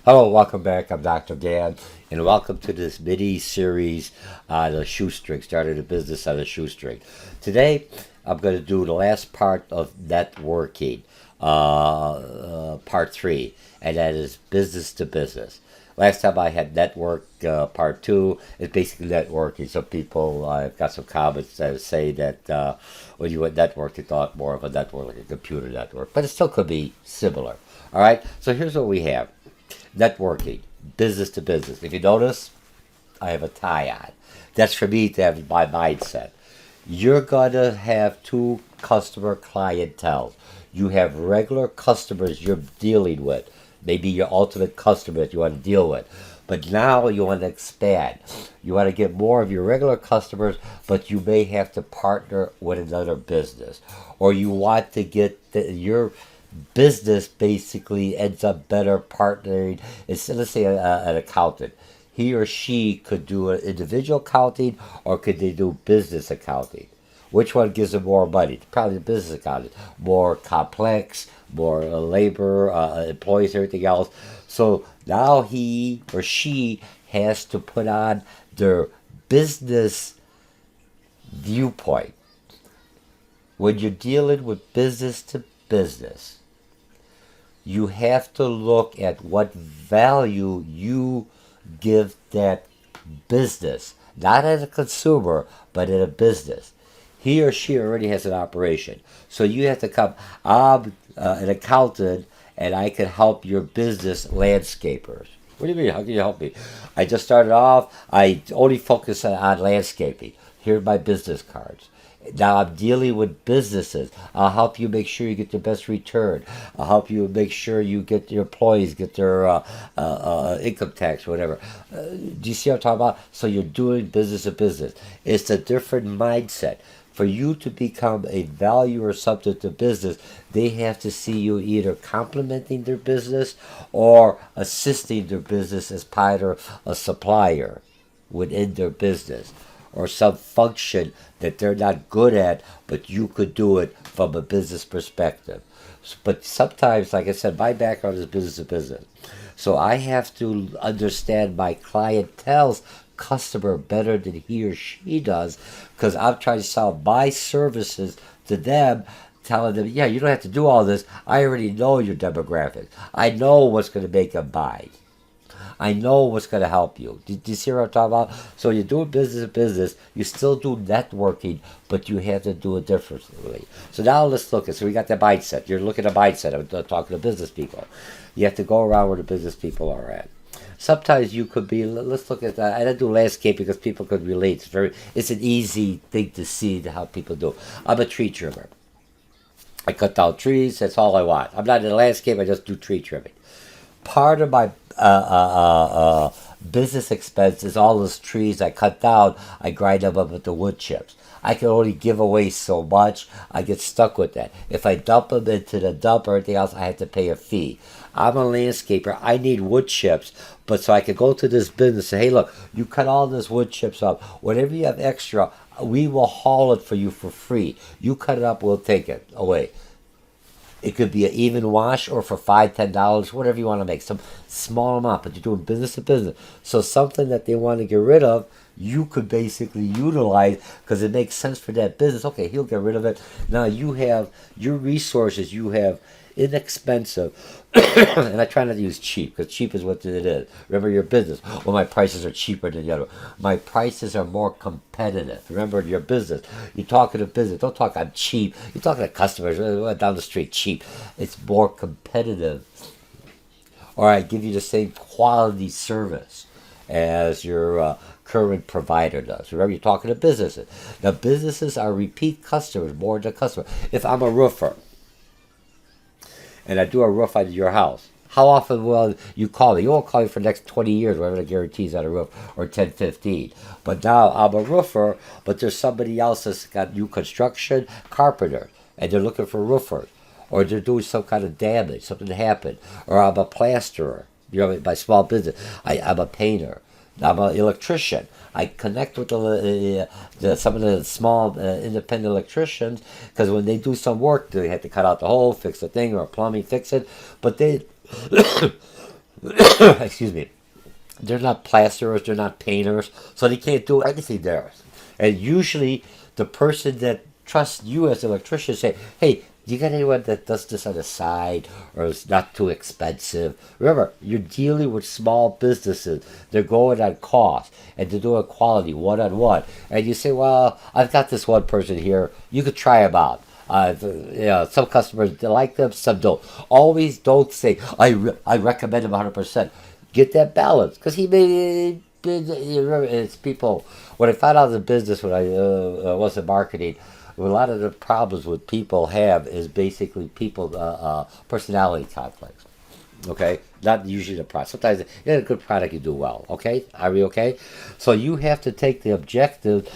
Hello, welcome back. I'm DrGAM, and welcome to this mini-series on a shoestring, started a business on a shoestring. Today, I'm going to do the last part of networking, part 3, and that is business to business. Last time I had network part 2. It's basically networking. Some people, I've got some comments that say that when you went network, you thought more of a network, like a computer network, but it still could be similar. All right, so here's what we have. Networking, business to business. If you notice, I have a tie on. That's for me to have my mindset. You're going to have two customer clientele. You have regular customers you're dealing with, maybe your ultimate customer that you want to deal with. But now you want to expand. You want to get more of your regular customers, but you may have to partner with another business. Or you want to get your business basically ends up better partnering. It's, let's say an accountant. He or she could do an individual accounting, or could they do business accounting? Which one gives them more money? Probably the business accounting. More complex, more labor, employees, everything else. So now he or she has to put on their business viewpoint. When you're dealing with business to business, you have to look at what value you give that business, not as a consumer, but in a business. He or she already has an operation. So you have to come, I'm an accountant, and I can help your business landscapers. What do you mean? How can you help me? I just started off, I only focus on landscaping. Here are my business cards. Now I'm dealing with businesses. I'll help you make sure you get the best return. I'll help you make sure you get your employees get their income tax, whatever. Do you see what I'm talking about? So you're doing business to business. It's a different mindset. For you to become a value or something to business, they have to see you either complementing their business or assisting their business as part of a supplier within their business, or some function that they're not good at, but you could do it from a business perspective. But sometimes, like I said, my background is business to business. So I have to understand my clientele's customer better than he or she does, because I'm trying to sell my services to them, telling them, yeah, you don't have to do all this. I already know your demographics. I know what's going to make them buy. I know what's going to help you. Do you see what I'm talking about? So you're doing business to business. You still do networking, but you have to do it differently. So now let's look at. So we got the mindset. You're looking at mindset. I'm talking to business people. You have to go around where the business people are at. Sometimes you could be. Let's look at that. I don't do landscape because people could relate. It's an easy thing to see how people do. I'm a tree trimmer. I cut down trees. That's all I want. I'm not in the landscape. I just do tree trimming. Part of my business expense is all those trees I cut down. I grind them up with the wood chips. I can only give away so much. I get stuck with that. If I dump them into the dump or anything else, I have to pay a fee. I'm a landscaper. I need wood chips, but so I could go to this business and say, hey, look, you cut all this wood chips up. Whatever you have extra, we will haul it for you for free. You cut it up, we'll take it away. It could be an even wash, or for $5, $10, whatever you want to make. Some small amount, but you're doing business to business. So something that they want to get rid of, you could basically utilize because it makes sense for that business. Okay, he'll get rid of it. Now you have your resources, you have inexpensive, and I try not to use cheap because cheap is what it is. Remember your business. Well, my prices are cheaper than the other. My prices are more competitive. Remember your business. You're talking to business. Don't talk I'm cheap. You're talking to customers down the street. Cheap. It's more competitive. Or I give you the same quality service as your current provider does. Remember, you're talking to businesses. Now, businesses are repeat customers more than customers. If I'm a roofer, and I do a roof on your house, how often will you call me? You won't call me for the next 20 years, whatever the guarantees on a roof, or 10, 15. But now I'm a roofer, but there's somebody else that's got new construction, carpenter, and they're looking for roofers. Or they're doing some kind of damage, something happened. Or I'm a plasterer, my small business. I'm a painter. I'm an electrician. I connect with some of the small independent electricians, because when they do some work, they have to cut out the hole, fix the thing, or plumbing, fix it. But they Excuse me. They're not plasterers, they're not painters, so they can't do anything there. And usually, the person that trusts you as an electrician say, "Hey, do you got anyone that does this on the side or it's not too expensive?" Remember, you're dealing with small businesses. They're going on cost and they're doing quality one on one. And you say, "Well, I've got this one person here. You could try them out." Some customers they like them, some don't. Always don't say I recommend him 100%. Get that balance because he may. Remember, it's people. When I found out the business, when I was in marketing, a lot of the problems with people have is basically people personality conflicts. Okay, not usually the product. Sometimes you have a good product, you do well. Okay, are we okay? So you have to take the objective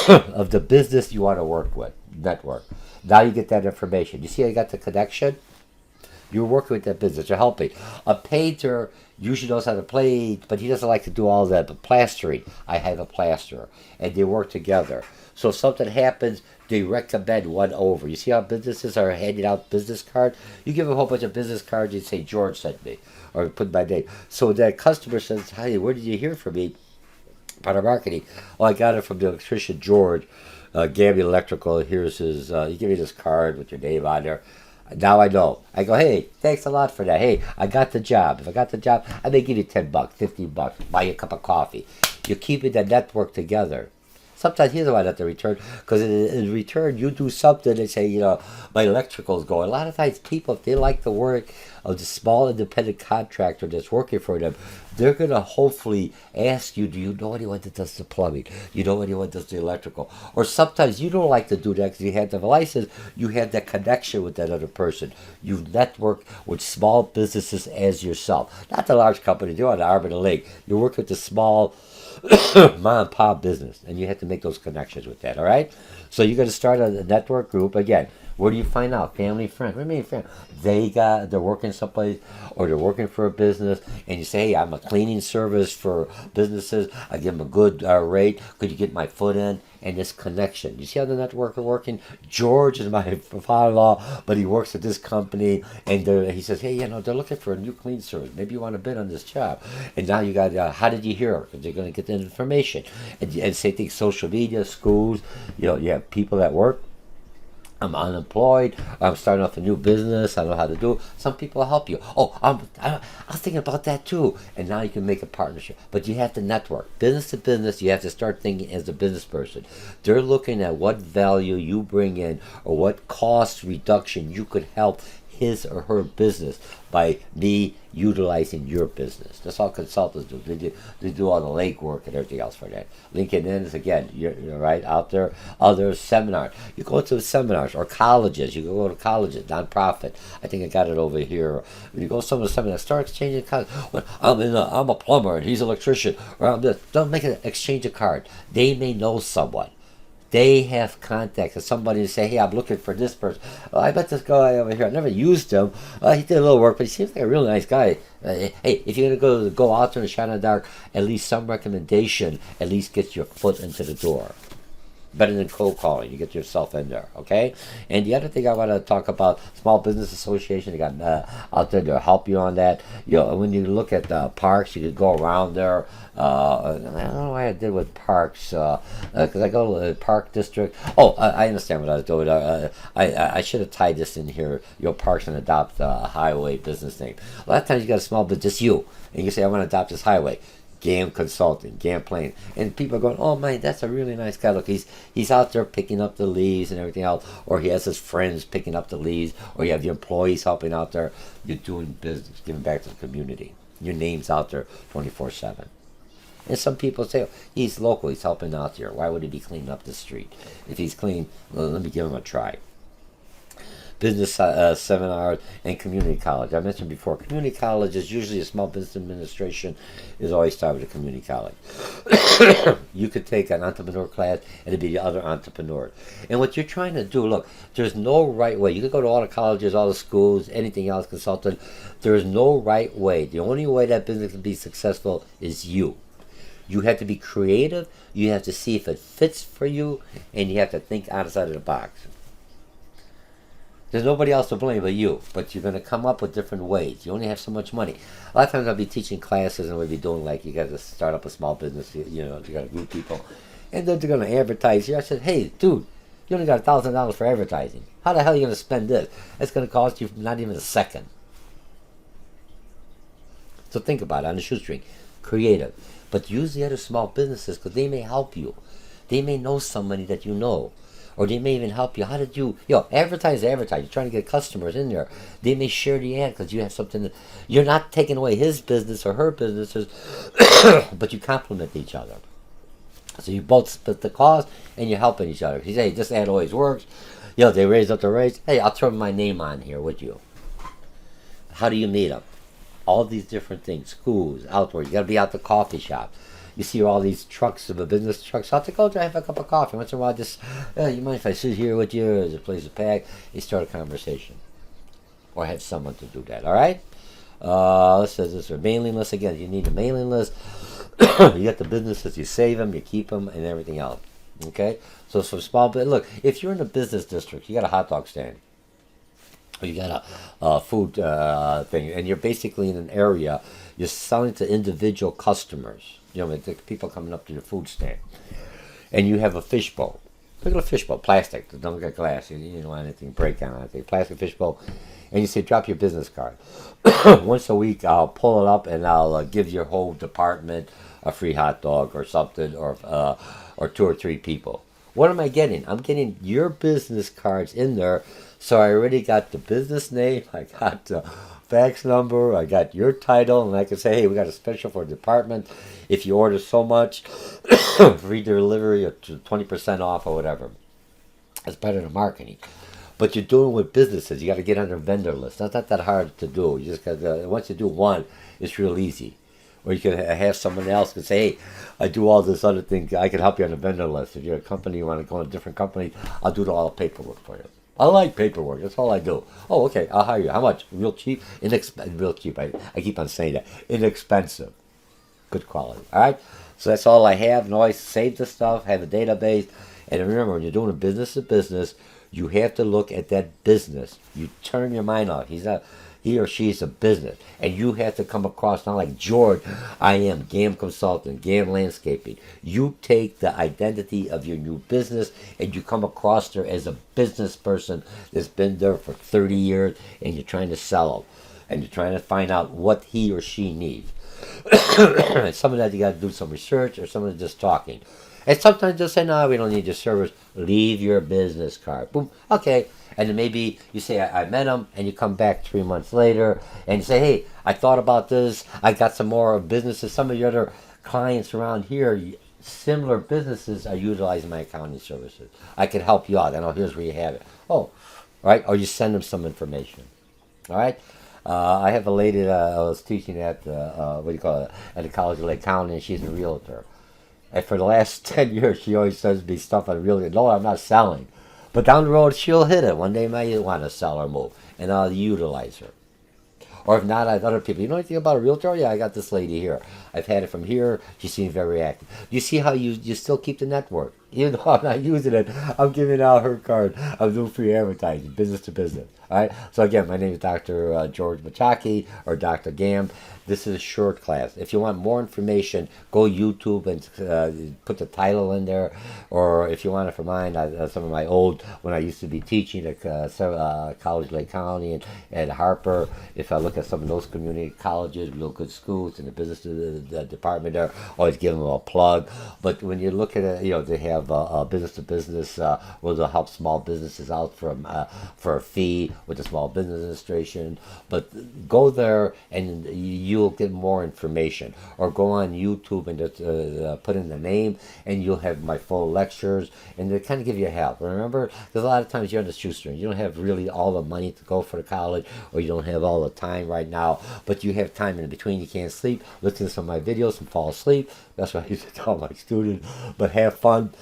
of the business you want to work with, network. Now you get that information. You see, I got the connection. You're working with that business. You're helping. A painter usually knows how to play, but he doesn't like to do all that. But plastering, I have a plasterer, and they work together. So if something happens, they recommend one over. You see how businesses are handing out business cards? You give a whole bunch of business cards, you say, George sent me, or put my name. So that customer says, "Hey, where did you hear from me?" Part of marketing. "Oh, I got it from the electrician George. Gabby Electrical. Here's his. You give me this card with your name on there. Now I know." I go, "Hey, thanks a lot for that. Hey, I got the job. If I got the job, I may give you $10, $15, buy you a cup of coffee." You're keeping the network together. Sometimes he doesn't want that to return because in return you do something. They say, my electrical's going. A lot of times people, if they like the work of the small independent contractor that's working for them, they're going to hopefully ask you, "Do you know anyone that does the plumbing? Do you know anyone that does the electrical?" Or sometimes you don't like to do that because you have the license. You have that connection with that other person. You network with small businesses as yourself. Not the large company. You're on the arm of the leg. You work with the small mom and pop business, and you have to make those connections with that. All right, so you're going to start a network group again. Where do you find out? Family, friends. What do you mean, friend? They're working someplace, or they're working for a business, and you say, "Hey, I'm a cleaning service for businesses. I give them a good rate. Could you get my foot in?" And this connection. You see how the network are working? George is my father-in-law, but he works at this company, and he says, "Hey, they're looking for a new clean service. Maybe you want to bid on this job." And now you got, how did you hear? Because they're going to get the information. And same thing, social media, schools. You have people at work. I'm unemployed. I'm starting off a new business. I don't know how to do it. Some people will help you. Oh, I was thinking about that too. And now you can make a partnership. But you have to network. Business to business, you have to start thinking as a business person. They're looking at what value you bring in or what cost reduction you could help his or her business by me utilizing your business. That's all consultants do. They do all the legwork and everything else for that. LinkedIn is, again, you're right out there. Other seminars. You go to seminars or colleges. You can go to colleges, nonprofit. I think I got it over here. When you go to some of the seminars, start exchanging cards. Well, I'm a plumber and he's an electrician. Or I'm this. Don't make an exchange a card. They may know someone. They have contact with somebody to say, "Hey, I'm looking for this person. Oh, I bet this guy over here. I never used him. He did a little work, but he seems like a really nice guy." Hey, if you're gonna go out there and shine in the dark, at least some recommendation at least gets your foot into the door. Better than cold calling. You get yourself in there, okay? And the other thing I want to talk about, Small Business Association, they got out there to help you on that. When you look at parks, you could go around there. I don't know why I did with parks, because I go to the park district. Oh, I understand what I was doing. I should have tied this in here. Parks and adopt a highway business name. A lot of times you got a small business, just you, and you say, "I want to adopt this highway." GAM Consulting, GAM Plane. And people are going, "Oh man, that's a really nice guy. Look, he's out there picking up the leaves and everything else." Or he has his friends picking up the leaves. Or you have the employees helping out there. You're doing business, giving back to the community. Your name's out there 24/7. And some people say, "Oh, he's local, he's helping out here. Why would he be cleaning up the street? If he's clean, well, let me give him a try." Business seminars, and community college. I mentioned before, community college is usually a small business administration is always started with a community college. You could take an entrepreneur class and it'd be the other entrepreneur. And what you're trying to do, look, there's no right way. You could go to all the colleges, all the schools, anything else, consultant. There's no right way. The only way that business can be successful is you. You have to be creative. You have to see if it fits for you, and you have to think outside of the box. There's nobody else to blame but you. But you're going to come up with different ways. You only have so much money. A lot of times I'll be teaching classes and we'll be doing like, you got to start up a small business, you know, you got to group people. And then they're going to advertise here. I said, hey, dude, you only got $1,000 for advertising. How the hell are you going to spend this? It's going to cost you not even a second. So think about it on the shoestring. Creative. But use the other small businesses because they may help you. They may know somebody that you know. Or they may even help you. How did you, advertise. You're trying to get customers in there. They may share the ad because you have something that, you're not taking away his business or her businesses, but you complement each other. So you both split the cost and you're helping each other. You say, hey, this ad always works. They raise up the rates. Hey, I'll throw my name on here with you. How do you meet them? All these different things. Schools, outdoor. You got to be out the coffee shop. You see all these trucks of a business trucks. I'll go have a cup of coffee. Once in a while, just, you mind if I sit here with you? There's a place to pack. You start a conversation. Or have someone to do that, all right? Let's say this is a mailing list. Again, you need a mailing list. You got the businesses, you save them, you keep them, and everything else. Okay? So some small bit. Look, if you're in a business district, you got a hot dog stand. Or you got a food thing. And you're basically in an area, you're selling to individual customers. The people coming up to your food stand. And you have a fishbowl. Look at a fishbowl, plastic. Don't get glass. You don't want anything break down. I think plastic fishbowl. And you say, drop your business card. Once a week, I'll pull it up and I'll give your whole department a free hot dog or something, or 2 or 3 people. What am I getting? I'm getting your business cards in there. So I already got the business name. I got the fax number. I got your title. And I can say, hey, we got a special for the department. If you order so much, free delivery or 20% off or whatever. That's better than marketing. But you're doing with businesses. You got to get on their vendor list. That's not that hard to do. You just got once you do one, it's real easy. Or you can have someone else can say, hey, I do all this other thing. I can help you on the vendor list. If you're a company, you want to go to a different company, I'll do all the paperwork for you. I like paperwork. That's all I do. Oh, okay. I'll hire you. How much? Real cheap? Real cheap. I keep on saying that. Inexpensive. Good quality. All right? So that's all I have. And always save the stuff. Have a database. And remember, when you're doing a business to business, you have to look at that business. You turn your mind off. He or she is a business. And you have to come across, not like George, I am GAM Consultant, GAM Landscaping. You take the identity of your new business and you come across there as a business person that's been there for 30 years and you're trying to sell them. And you're trying to find out what he or she needs. Some of that you got to do some research, or some of it just talking. And sometimes they'll say, no, we don't need your service. Leave your business card. Boom. Okay. And then maybe you say, I met him, and you come back 3 months later, and you say, hey, I thought about this. I got some more businesses. Some of your other clients around here, similar businesses, are utilizing my accounting services. I can help you out. I know, here's where you have it. Oh, all right. Or you send them some information. All right. I have a lady that I was teaching at, at the College of Lake County, and she's a realtor. And for the last 10 years, she always sends me stuff on realtor. No, I'm not selling. But down the road, she'll hit it. One day, I might want to sell or move, and I'll utilize her. Or if not, I have other people. You know anything about a realtor? Yeah, I got this lady here. I've had it from here. She seems very active. You see how you still keep the network? Even though I'm not using it, I'm giving out her card. I'm doing free advertising, business to business. All right? So again, my name is Dr. George Machaki, or Dr. GAM. This is a short class. If you want more information, go YouTube and put the title in there. Or if you want it for mine, some of my old, when I used to be teaching at College Lake County and at Harper, if I look at some of those community colleges, real good schools, in the business department there, always give them a plug. But when you look at it, they have business to business where they'll help small businesses out for a fee with the Small Business Administration. But go there and you'll get more information. Or go on YouTube and just put in the name, and you'll have my full lectures, and they kind of give you help. Remember, because a lot of times you're on the shoestring. You don't have really all the money to go for the college, or you don't have all the time right now, but you have time in between. You can't sleep. Listen to some of my videos and fall asleep. That's what I used to tell my students. But have fun.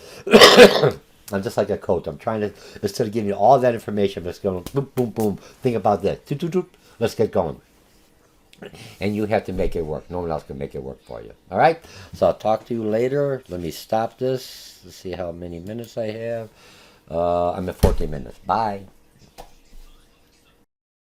I'm just like a coach. I'm trying to, instead of giving you all that information, I'm just going boom, boom, boom. Think about that. Doop, doop, doop. Let's get going. And you have to make it work. No one else can make it work for you. All right? So I'll talk to you later. Let me stop this. Let's see how many minutes I have. I'm at 14 minutes. Bye.